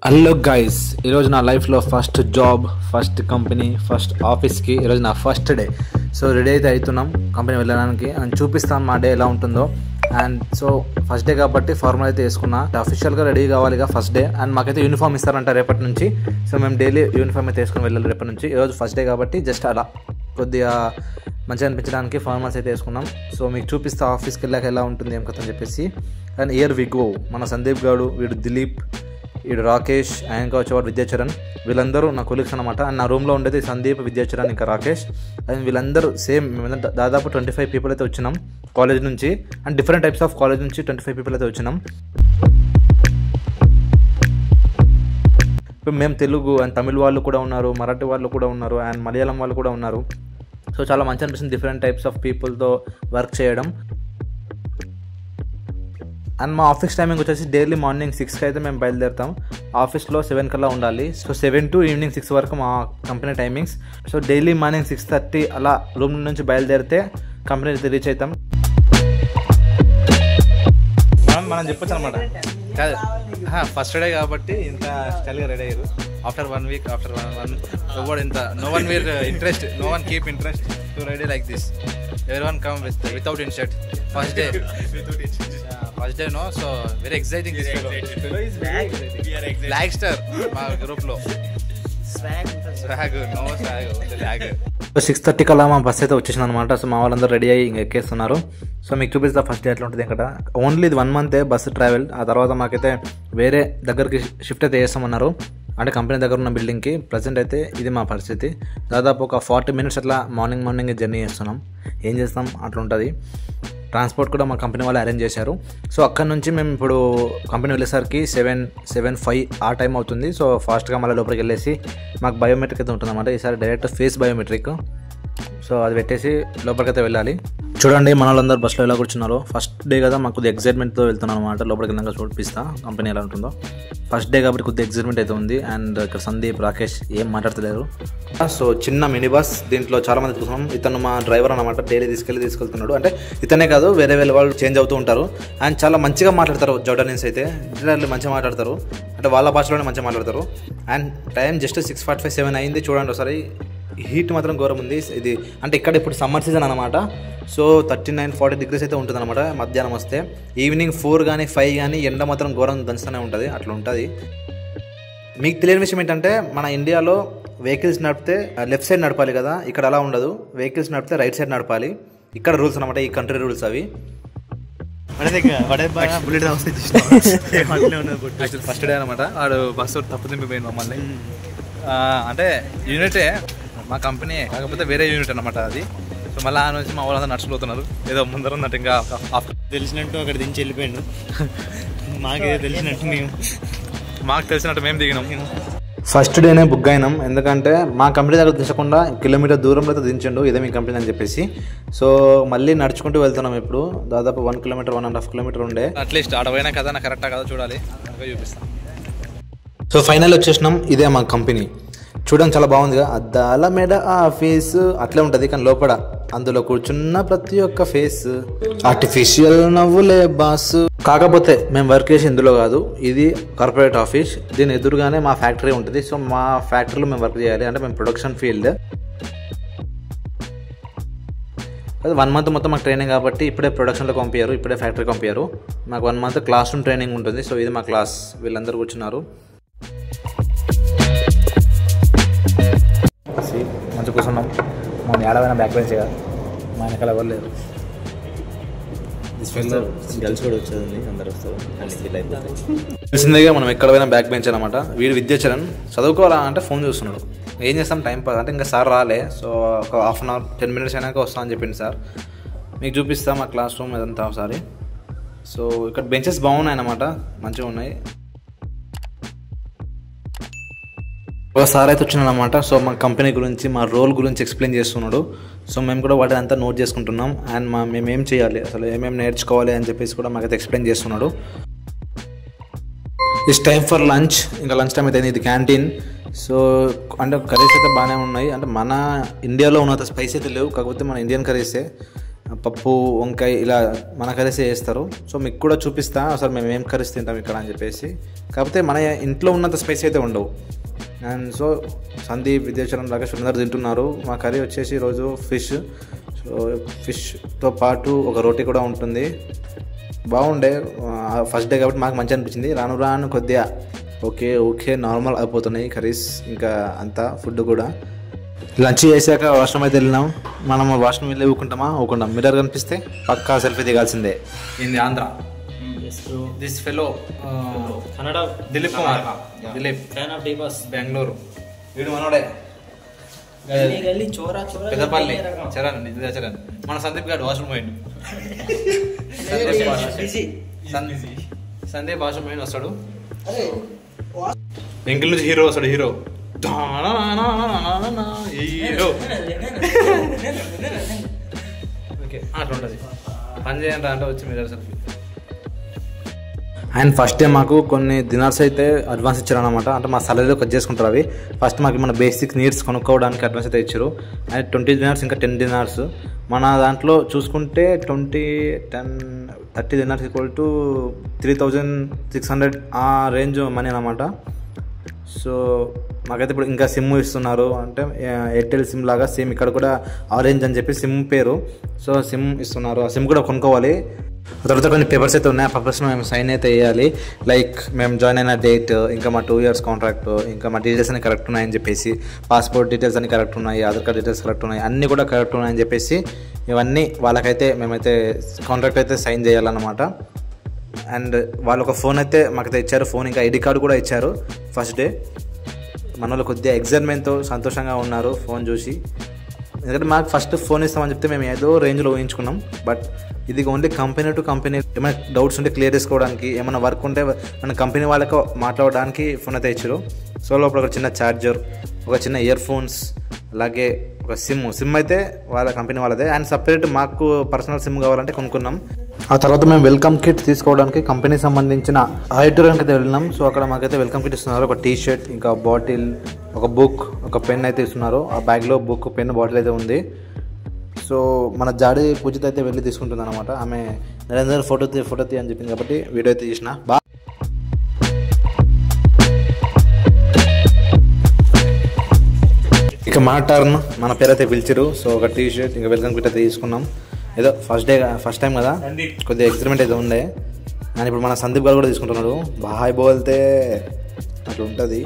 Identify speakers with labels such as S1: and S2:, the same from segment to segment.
S1: Hello guys, ఈరోజు నా లైఫ్లో first job, first company, first ఆఫీస్కి ఈరోజు నా ఫస్ట్ డే. సో రెడీ అయితే అవుతున్నాం కంపెనీ వెళ్ళడానికి అండ్ చూపిస్తాను మా డే ఎలా ఉంటుందో. అండ్ సో ఫస్ట్ డే కాబట్టి ఫార్మల్ అయితే వేసుకున్నా, అఫీషియల్గా రెడీ కావాలిగా ఫస్ట్ డే. అండ్ మాకైతే యూనిఫామ్ ఇస్తారంట రేపటి నుంచి. సో మేము డైలీ యూనిఫామ్ అయితే వేసుకొని వెళ్ళాలి రేపటి నుంచి. ఈరోజు ఫస్ట్ డే కాబట్టి జస్ట్ అలా కొద్దిగా మంచిగా అనిపించడానికి ఫార్మల్స్ అయితే వేసుకున్నాం. సో మీకు చూపిస్తా ఆఫీస్కి వెళ్ళాక ఎలా ఉంటుంది ఏం కథని చెప్పేసి. అండ్ ఇయర్ వి గో, మన సందీప్ గాడు, వీడు దిలీప్, వీడు రాకేష్, ఆయన వచ్చేవాడు విద్యాచరణ్, వీళ్ళందరూ నా కొలీగ్స్ అనమాట. అండ్ నా రూమ్లో ఉండేది సందీప్, విద్యాచరణ్, ఇంకా రాకేష్. అండ్ వీళ్ళందరూ సేమ్, దాదాపు 25 పీపుల్ అయితే వచ్చినాం కాలేజ్ నుంచి. And different types of college నుంచి 25 పీపుల్ అయితే వచ్చినాం. ఇప్పుడు మేము తెలుగు అండ్ తమిళ్ వాళ్ళు కూడా ఉన్నారు, మరాఠీ వాళ్ళు కూడా ఉన్నారు, అండ్ మలయాళం వాళ్ళు కూడా ఉన్నారు. సో చాలా మంచి అనిపిస్తుంది డిఫరెంట్ టైప్స్ ఆఫ్ పీపుల్తో వర్క్ చేయడం. అండ్ మా ఆఫీస్ టైమింగ్ వచ్చేసి డైలీ మార్నింగ్ 6కి అయితే మేము బయలుదేరుతాం. ఆఫీస్లో 7 కల్లా ఉండాలి. సో 7 to ఈవినింగ్ 6 వరకు మా company timings. So daily morning 6:30 అలా రూమ్ నుంచి బయలుదేరితే కంపెనీ అయితే రీచ్ అవుతాం. మనం చెప్పొచ్చు అనమాట. కాదు, ఫస్ట్ డే కాబట్టి ఇంత స్టైల్గా రెడీ అయ్యారు. ఆఫ్టర్ 1 week, ఆఫ్టర్ వన్ ఇంత no one were interest, no one keep interest to ready like this. Everyone come without in shirt. First day no, so very exciting this black star మా group లో swag no swag only lag. 6:30 కల్లా మా bus అయితే వచ్చేసింది అనమాట. So మా వాళ్ళందరూ ready అయ్యి ఇంకా ఎక్కేస్తున్నారు. సో మీకు చూపిస్తా ఫస్ట్ డే ఎట్లా ఉంటుంది. ఇక్కడ ఓన్లీ ఇది 1 month బస్సు ట్రావెల్. ఆ తర్వాత మాకైతే వేరే దగ్గరికి షిఫ్ట్ అయితే చేస్తామన్నారు, అంటే కంపెనీ దగ్గర ఉన్న బిల్డింగ్కి. ప్రజెంట్ అయితే ఇది మా పరిస్థితి. దాదాపు ఒక 40 minutes అట్లా మార్నింగ్ జర్నీ చేస్తున్నాం. ఏం చేస్తాం, అట్లా ఉంటుంది. ట్రాన్స్పోర్ట్ కూడా మా కంపెనీ వాళ్ళు అరేంజ్ చేశారు. సో అక్కడ నుంచి మేము ఇప్పుడు కంపెనీ వెళ్ళేసరికి 7:05 ఆ టైం అవుతుంది. సో ఫాస్ట్గా మళ్ళీ లోపలికి వెళ్ళేసి మాకు బయోమెట్రిక్ అయితే ఉంటుందన్నమాట. ఈసారి డైరెక్ట్ ఫేస్ బయోమెట్రిక్. సో అది పెట్టేసి లోపలికైతే వెళ్ళాలి. చూడండి మన వాళ్ళందరూ బస్సులో ఎలా కూర్చున్నారు. ఫస్ట్ డే కదా, మాకు కొద్దిగా ఎగ్జైట్మెంట్తో వెళ్తున్నాను అనమాట. లోపలికి వెళ్ళాక చూపిస్తా కంపెనీ ఎలా ఉంటుందో. ఫస్ట్ డే కాబట్టి కొద్దిగా ఎగ్జైట్మెంట్ అయితే ఉంది. అండ్ ఇక్కడ సందీప్, రాకేష్ ఏం మాట్లాడతలేరు. సో చిన్న మినీ బస్, దీంట్లో చాలా మంది చూస్తున్నాం. ఇతను మా డ్రైవర్ అనమాట. డైలీ తీసుకెళ్తున్నాడు. అంటే ఇతనే కాదు, వేరే వాళ్ళు చేంజ్ అవుతూ ఉంటారు. అండ్ చాలా మంచిగా మాట్లాడతారు. జోర్డానియన్స్ అయితే మంచిగా మాట్లాడతారు, అంటే వాళ్ళ భాషలోనే మంచిగా మాట్లాడతారు. అండ్ టైం జస్ట్ 6:45, 7 అయింది. చూడండి ఒకసారి. హీట్ మాత్రం ఘోరం ఉంది. ఇది అంటే ఇక్కడ ఇప్పుడు సమ్మర్ సీజన్ అనమాట. సో 39-40 degrees అయితే ఉంటుంది అనమాట మధ్యాహ్నం వస్తే. ఈవినింగ్ 4 కానీ 5 కానీ ఎండ మాత్రం ఘోరం దంచుతూనే ఉంటుంది. అట్లా ఉంటుంది. మీకు తెలియని విషయం ఏంటంటే, మన ఇండియాలో వెహికల్స్ నడిపితే లెఫ్ట్ సైడ్ నడపాలి కదా, ఇక్కడ అలా ఉండదు. వెహికల్స్ నడిపితే రైట్ సైడ్ నడపాలి. ఇక్కడ రూల్స్ అనమాట, ఈ కంట్రీ రూల్స్ అవి. ఫస్ట్ డే అనమాట. వాడు బస్సు తప్పు తింపిపోయింది మమ్మల్ని. అంటే యూనిటే మా కంపెనీ, కాకపోతే వేరే యూనిట్ అనమాట అది. సో మళ్ళీ ఆ నుంచి మా వాళ్ళందరూ నడుచుకుపోతున్నారు. ఏదో ముందర ఉన్నట్టు, ఇంకా
S2: తెలిసినట్టు అక్కడ దించి వెళ్ళిపోయాడు. మాకే తెలిసినట్టు మాకు తెలిసినట్టు మేము దిగినాం.
S1: ఫస్ట్ డేనే బుక్ అయినాం, ఎందుకంటే మా కంపెనీ దగ్గర దించకుండా కిలోమీటర్ దూరంలో అయితే దించండు, ఇదే మీ కంపెనీ అని చెప్పేసి. సో మళ్ళీ నడుచుకుంటూ వెళ్తున్నాం. ఇప్పుడు దాదాపు 1 kilometer, 1.5 kilometer ఉండే.
S2: అట్లీస్ట్ ఆడపోయినా కదా, నా కరెక్టా కదా చూడాలి, చూపిస్తాం.
S1: సో ఫైనల్ వచ్చేసినాం. ఇదే మా కంపెనీ. చూడడానికి చాలా బాగుందిగా. అద్దాల మెడ ఫేస్ అట్లే ఉంటుంది, కానీ లోపల అందులో కూర్చున్న ప్రతి ఒక్క ఫేస్ ఆర్టిఫిషియల్ నవ్వులే బాస్. కాకపోతే మేము వర్క్ చేసి ఇందులో కాదు, ఇది కార్పొరేట్ ఆఫీస్. దీని ఎదురుగానే మా ఫ్యాక్టరీ ఉంటుంది. సో మా ఫ్యాక్టరీలో మేము వర్క్ చేయాలి, అంటే మేము ప్రొడక్షన్ ఫీల్డ్. అది 1 month మొత్తం మాకు ట్రైనింగ్ కాబట్టి ఇప్పుడే ప్రొడక్షన్లో పంపించారు, ఇప్పుడే ఫ్యాక్టరీ పంపించారు. మాకు 1 month క్లాస్ రూమ్ ట్రైనింగ్ ఉంటుంది. సో ఇది మా క్లాస్, వీళ్ళందరూ కూర్చున్నారు. మంచిగా కూర్చున్నాం. మన ఏడవైనా బ్యాక్ బెంచ్ కదా, మా వెనకాల ఎవరు లేరు.
S2: గర్ల్స్ కూడా వచ్చేది, అందరు వస్తారు.
S1: తెలిసిందిగా మనం ఎక్కడ పోయినా బ్యాక్ బెంచ్ అనమాట. వీడు విద్యాచరణ్ చదువుకోవాలా అంటే ఫోన్ చూస్తున్నాడు. ఏం చేస్తాం, టైం పాస్ అంటే. ఇంకా సార్ రాలే. సో ఒక 1/2 hour 10 minutes అయినాక వస్తా అని చెప్పింది సార్. మీకు చూపిస్తాం మా క్లాస్ రూమ్ ఇదంతా ఒకసారి. సో ఇక్కడ బెంచెస్ బాగున్నాయి అన్నమాట, మంచిగా ఉన్నాయి. ఒక సార్ అయితే వచ్చినాడనమాట. సో మా కంపెనీ గురించి, మా రోల్ గురించి ఎక్స్ప్లెయిన్ చేస్తున్నాడు. సో మేము కూడా వాటిని అంతా నోట్ చేసుకుంటున్నాం. అండ్ మేమేం చేయాలి, అసలు ఏమేమి నేర్చుకోవాలి అని చెప్పేసి కూడా మాకైతే ఎక్స్ప్లెయిన్ చేస్తున్నాడు. It's time for lunch. ఇంకా లంచ్ టైం అయితే ఇది క్యాంటీన్. సో అంటే కర్రీస్ అయితే బాగానే ఉన్నాయి. అంటే మన ఇండియాలో ఉన్నంత స్పైస్ అయితే లేవు, కాకపోతే మన ఇండియన్ కర్రీసే. పప్పు వంకాయ ఇలా మన కర్రీసే చేస్తారు. సో మీకు కూడా చూపిస్తా అసలు మేము ఏం కర్రీస్ తింటాం ఇక్కడ అని చెప్పేసి. కాకపోతే మన ఇంట్లో ఉన్నంత స్పైసీ అయితే ఉండవు. అండ్ సో సందీప్, విద్యాచరణ్, రాకేష్ అందరూ తింటున్నారు. మా కర్రీ వచ్చేసి ఈరోజు ఫిష్. సో ఫిష్తో పాటు ఒక రోటీ కూడా ఉంటుంది. బాగుండే ఫస్ట్ డే కాబట్టి మాకు మంచిగా అనిపించింది. రాను రాను కొద్దిగా ఓకే నార్మల్ అయిపోతున్నాయి కర్రీస్, ఇంకా అంతా ఫుడ్ కూడా. లంచ్ చేశాక వాష్రూమ్ అయితే వెళ్ళినాం. మనం వాష్రూమ్ వెళ్ళి ఊకుంటామా? ఊకుంటాం. మిర్రర్ కనిపిస్తే పక్కా సెల్ఫీ దిగాల్సిందే. ఇది Andhra. This fellow
S2: Kannada
S1: Dilip Kumar. Dilip
S2: fan of డీపాస్
S1: బెంగళూరు. వీడు మనోడే. పెద్దపల్లి చరణ్. చరణ్ మన సందీప్ గారు వాష్రూమ్ పోయిండు. సందీప్ వాష్రూమ్ పోయిండు వస్తాడు. ఎంకిల్ నుంచి హీరో వస్తాడు. హీరో ఓకే అట్లా ఉంటుంది. పని చేయండి అంటే వచ్చి మీరు సెల్ఫీ. అండ్ ఫస్ట్ డే మాకు కొన్ని డిన్నర్స్ అయితే అడ్వాన్స్ ఇచ్చారనమాట. అంటే మా సాలరీలో కట్ చేసుకుంటారు అవి. ఫస్ట్ మాకు మన బేసిక్ నీడ్స్ కొనుక్కోవడానికి అడ్వాన్స్ అయితే ఇచ్చారు. అండ్ 20 డిన్నర్స్ ఇంకా 10 డిన్నర్స్. మన దాంట్లో చూసుకుంటే 30 డిన్నర్స్ ఈక్వల్ టు 3600 ఆ రేంజ్ మనీ అనమాట. సో మాకైతే ఇప్పుడు ఇంకా సిమ్ ఇస్తున్నారు. అంటే ఎయిర్టెల్ సిమ్ లాగా సేమ్ ఇక్కడ కూడా ఆరెంజ్ అని చెప్పి సిమ్ పేరు. సో సిమ్ ఇస్తున్నారు. ఆ సిమ్ కూడా కొనుక్కోవాలి. తర్వాత కొన్ని పేపర్స్ అయితే ఉన్నాయి. ఆ పేపర్స్ మేము సైన్ అయితే వేయాలి. లైక్ మేము జాయిన్ అయిన డేట్, ఇంకా మా 2 years కాంట్రాక్ట్, ఇంకా మా డీటెయిల్స్ అన్ని కరెక్ట్ ఉన్నాయని చెప్పేసి, పాస్పోర్ట్ డీటెయిల్స్ అన్ని కరెక్ట్ ఉన్నాయి, ఆధార్ కార్డ్ డీటెయిల్స్ కరెక్ట్ ఉన్నాయి, అన్నీ కూడా కరెక్ట్ ఉన్నాయని చెప్పేసి ఇవన్నీ వాళ్ళకైతే మేమైతే కాంట్రాక్ట్ అయితే సైన్ చేయాలన్నమాట. అండ్ వాళ్ళు ఒక ఫోన్ అయితే మాకైతే ఇచ్చారు. ఫోన్ ఇంకా ఐడి కార్డు కూడా ఇచ్చారు ఫస్ట్ డే. మన వాళ్ళు కొద్దిగా ఎగ్జైట్మెంట్తో సంతోషంగా ఉన్నారు ఫోన్ చూసి. ఎందుకంటే మాకు ఫస్ట్ ఫోన్ ఇస్తామని చెప్తే మేము ఏదో రేంజ్లో ఊహించుకున్నాం. బట్ ఇది ఓన్లీ కంపెనీ టు కంపెనీ ఏమైనా డౌట్స్ ఉంటే క్లియర్ చేసుకోవడానికి, ఏమైనా వర్క్ ఉంటే మన కంపెనీ వాళ్ళకు మాట్లాడడానికి ఫోన్ అయితే ఇచ్చారు. సో లోపల ఒక చిన్న ఛార్జర్, ఒక చిన్న ఇయర్ ఫోన్స్, అలాగే ఒక సిమ్ అయితే వాళ్ళ కంపెనీ వాళ్ళదే. అండ్ సపరేట్ మాకు పర్సనల్ సిమ్ కావాలంటే కొనుక్కున్నాం. ఆ తర్వాత మేము వెల్కమ్ కిట్ తీసుకోవడానికి కంపెనీకి సంబంధించిన ఆడిటోరియంకి అయితే వెళ్ళినాం. సో అక్కడ మాకైతే వెల్కమ్ కిట్ ఇస్తున్నారు. ఒక టీ షర్ట్, ఇంకా బాటిల్, ఒక బుక్, ఒక పెన్ అయితే ఇస్తున్నారు. ఆ బ్యాగ్లో బుక్, పెన్, బాటిల్ అయితే ఉంది. సో మన జాడి పూజిత అయితే వెళ్ళి తీసుకుంటుంది అనమాట. ఆమె నరేందర్ ఫోటో తీ అని చెప్పింది కాబట్టి వీడియో అయితే తీసిన. ఇక మా టర్న్, మన పేరు అయితే పిలిచారు. సో ఒక టీ షర్ట్, ఇంకా వెల్కమ్ కిట్ అయితే తీసుకున్నాం. ఏదో ఫస్ట్ టైం కదా, కొద్దిగా ఎక్స్పెరిమెంట్ అయితే ఉండే. అండ్ ఇప్పుడు మన సందీప్ గారు కూడా తీసుకుంటున్నాడు. బాయ్ బోల్తే అట్లా ఉంటుంది.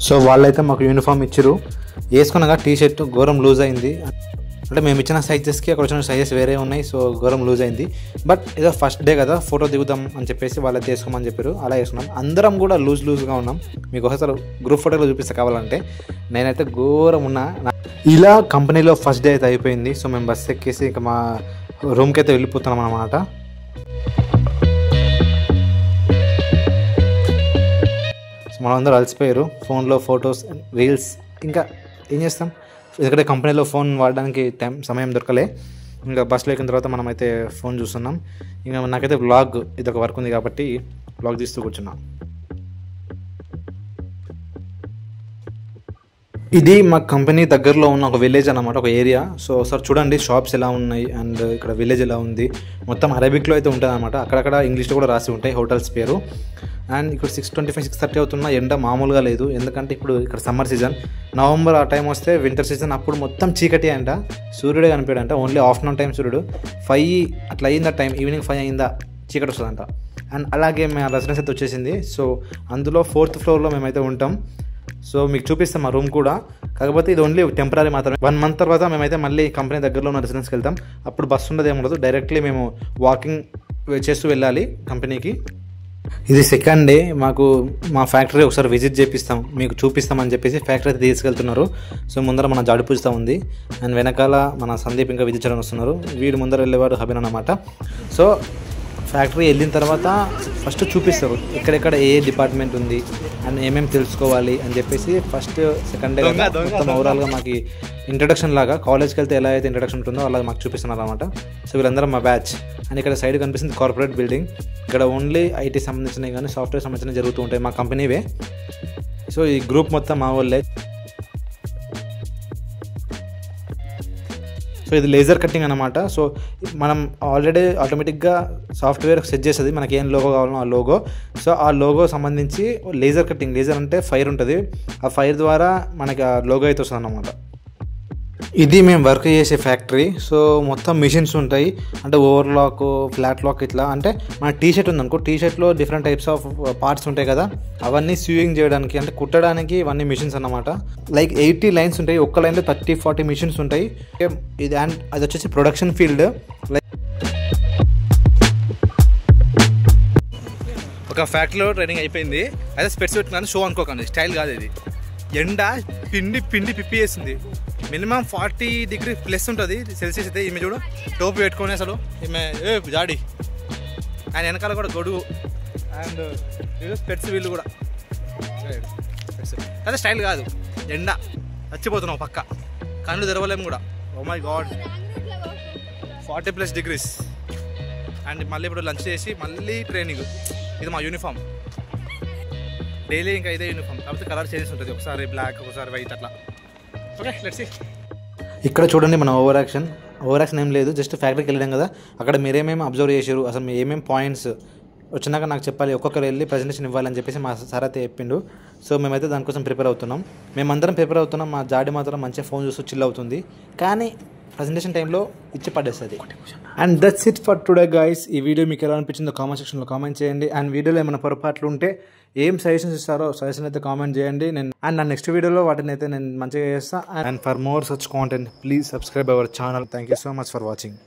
S1: సో వాళ్ళైతే మాకు యూనిఫామ్ ఇచ్చారు. వేసుకున్నాక టీ షర్ట్ ఘోరం లూజ్ అయింది. అంటే మేము ఇచ్చిన సైజెస్కి అక్కడ వచ్చిన సైజెస్ వేరే ఉన్నాయి. సో ఘోరం లూజ్ అయింది. బట్ ఏదో ఫస్ట్ డే కదా, ఫోటో దిగుదాం అని చెప్పేసి వాళ్ళైతే వేసుకోమని చెప్పారు. అలా వేసుకున్నాం. అందరం కూడా లూజ్గా ఉన్నాం. మీకు ఒకసారి గ్రూప్ ఫోటోలో చూపిస్తే కావాలంటే. నేనైతే ఘోరం ఉన్నా. ఇలా కంపెనీలో ఫస్ట్ డే అయితే అయిపోయింది. సో మేము బస్ ఎక్కేసి ఇంకా మా రూమ్కి అయితే వెళ్ళిపోతున్నాం అన్నమాట. సో మనం అందరూ అలసిపోయారు. ఫోన్లో ఫొటోస్, రీల్స్, ఇంకా ఏం చేస్తాం, ఎందుకంటే కంపెనీలో ఫోన్ వాడడానికి సమయం దొరకలే. ఇంకా బస్సులో ఎక్కిన తర్వాత మనమైతే ఫోన్ చూస్తున్నాం. ఇంకా నాకైతే వ్లాగ్ ఇది ఒక వర్క్ ఉంది కాబట్టి వ్లాగ్ తీస్తూ కూర్చున్నాం. ఇది మా కంపెనీ దగ్గరలో ఉన్న ఒక విలేజ్ అన్నమాట, ఒక ఏరియా. సో ఒకసారి చూడండి షాప్స్ ఎలా ఉన్నాయి అండ్ ఇక్కడ విలేజ్ ఎలా ఉంది. మొత్తం అరబిక్లో అయితే ఉంటుంది అనమాట. అక్కడక్కడ ఇంగ్లీష్లో కూడా రాసి ఉంటాయి హోటల్స్ పేరు. అండ్ ఇక్కడ 6:25, 6:30 అవుతున్నా ఎండ మామూలుగా లేదు. ఎందుకంటే ఇప్పుడు ఇక్కడ సమ్మర్ సీజన్, నవంబర్ ఆ టైం వస్తే వింటర్ సీజన్. అప్పుడు మొత్తం చీకటి అంట, సూర్యుడే కనిపించడంట. ఓన్లీ ఆఫ్టర్నూన్ టైం సూర్యుడు 5 అట్లా అయిందా టైం, ఈవినింగ్ 5 అయిందా చీకటి వస్తుందంట. అండ్ అలాగే మేము రెసిడెన్స్ అయితే వచ్చేసింది. సో అందులో 4th ఫ్లోర్లో మేమైతే ఉంటాం. సో మీకు చూపిస్తాం మా రూమ్ కూడా. కాకపోతే ఇది ఓన్లీ టెంపరీ మాత్రమే. 1 month తర్వాత మేమైతే మళ్ళీ కంపెనీ దగ్గరలో ఉన్న రెసిడెన్స్కి వెళ్తాం. అప్పుడు బస్సు ఉండదు, ఏముండదు. డైరెక్ట్లీ మేము వాకింగ్ చేస్తూ వెళ్ళాలి కంపెనీకి. ఇది సెకండ్ డే. మాకు మా ఫ్యాక్టరీ ఒకసారి విజిట్ చేపిస్తాం, మీకు చూపిస్తామని చెప్పేసి ఫ్యాక్టరీ అయితే తీసుకెళ్తున్నారు. సో ముందర మన జాడి పూజిత ఉంది. అండ్ వెనకాల మన సందీప్ ఇంకా విజిట్ చేయడం వస్తున్నారు. వీడు ముందర వెళ్ళేవాడు హబీన్ అన్నమాట. సో ఫ్యాక్టరీ వెళ్ళిన తర్వాత ఫస్ట్ చూపిస్తారు ఎక్కడెక్కడ ఏ డిపార్ట్మెంట్ ఉంది అండ్ ఏమేమి తెలుసుకోవాలి అని చెప్పేసి. ఫస్ట్ సెకండ్ డే మొత్తం ఓవరాల్గా మాకు ఇంట్రడక్షన్ లాగా, కాలేజ్కి వెళ్తే ఎలా అయితే ఇంట్రడక్షన్ ఉంటుందో అలా మాకు చూపిస్తున్నారు అనమాట. సో వీళ్ళందరూ మా బ్యాచ్. అండ్ ఇక్కడ సైడ్ కనిపిస్తుంది కార్పొరేట్ బిల్డింగ్. ఇక్కడ ఓన్లీ ఐటీ సంబంధించినవి కానీ సాఫ్ట్వేర్ సంబంధించినవి జరుగుతూ ఉంటాయి మా కంపెనీవే. సో ఈ గ్రూప్ మొత్తం మా వాళ్ళే. సో ఇది లేజర్ కటింగ్ అనమాట. సో మనం ఆల్రెడీ ఆటోమేటిక్గా సాఫ్ట్వేర్ సెట్ చేస్తుంది మనకి ఏం లోగో కావాలనో ఆ లోగో. సో ఆ లోగో సంబంధించి లేజర్ కటింగ్, లేజర్ అంటే ఫైర్ ఉంటుంది, ఆ ఫైర్ ద్వారా మనకి ఆ లోగో అయితే వస్తుంది అన్నమాట. ఇది మేము వర్క్ చేసే ఫ్యాక్టరీ. సో మొత్తం మిషన్స్ ఉంటాయి, అంటే ఓవర్లాక్, ఫ్లాట్ లాక్ ఇట్లా. అంటే మన టీషర్ట్ ఉందనుకో, టీషర్ట్లో డిఫరెంట్ టైప్స్ ఆఫ్ పార్ట్స్ ఉంటాయి కదా, అవన్నీ స్యూయింగ్ చేయడానికి అంటే కుట్టడానికి ఇవన్నీ మిషన్స్ అన్నమాట. లైక్ 80 లైన్స్ ఉంటాయి, ఒక్క లైన్లో 30-40 మిషన్స్ ఉంటాయి. ఇది అండ్ అది వచ్చేసి ప్రొడక్షన్ ఫీల్డ్. లైక్
S2: ఒక ఫ్యాక్టరీలో ట్రైనింగ్ అయిపోయింది, అయితే స్పెట్స్ పెట్టుకున్నాను, షో అనుకోకండి, స్టైల్ కాదు ఇది. ఎండ పిండి పిప్పి వేస్తుంది, మినిమం 40 డిగ్రీ ప్లస్ ఉంటుంది సెల్సియస్ అయితే. ఈమె చూడు టోపీ పెట్టుకొని అసలు ఈమె జాడి, ఆయన వెనకాల కూడా గొడుగు అండ్ స్పెట్స్, వీళ్ళు కూడా అదే స్టైల్ కాదు. ఎండ చచ్చిపోతున్నావు పక్క, కళ్ళు తెరవలేము కూడా. Oh my god 40+ degrees. And మళ్ళీ ఇప్పుడు లంచ్ చేసి మళ్ళీ ట్రైనింగ్. ఇది మా యూనిఫామ్, డైలీ ఇంకా ఇదే యూనిఫామ్, కాకపోతే కలర్ చేంజ్ ఉంటుంది, ఒకసారి బ్లాక్ ఒకసారి వైట్ అట్లా. Okay let's see.
S1: ఇక్కడ చూడండి మన ఓవర్ యాక్షన్ ఏం లేదు, జస్ట్ ఫ్యాక్టరీకి వెళ్ళాం కదా, అక్కడ మీరేమేమి అబ్జర్వ్ చేశారు, అసలు మీ ఏమేమి పాయింట్స్ వచ్చినాక నాకు చెప్పాలి, ఒక్కొక్కరు వెళ్ళి ప్రజెంటేషన్ ఇవ్వాలని చెప్పేసి మా సార్ అయితే చెప్పిండు. సో మేమైతే దానికోసం ప్రిపేర్ అవుతున్నాం, మేమందరం ప్రిపేర్ అవుతున్నాం. మా జాడి మాత్రం మంచిగా ఫోన్ చూస్తూ చిల్ అవుతుంది, కానీ ప్రజెంటేషన్ టైంలో ఇచ్చి పడేస్తుంది. And that's it for today guys. ఈ వీడియో మీకు ఎలా అనిపించిందో కామెంట్ సెక్షన్లో కామెంట్ చేయండి. అండ్ వీడియోలో ఏమైనా పొరపాట్లు ఉంటే ఏం సజెషన్స్ ఇస్తారో సజెషన్ అయితే కామెంట్ చేయండి. నా నెక్స్ట్ వీడియోలో వాటిని అయితే నేను మంచిగా చేస్తాను. And for more such content please subscribe our channel. Thank you so much for watching.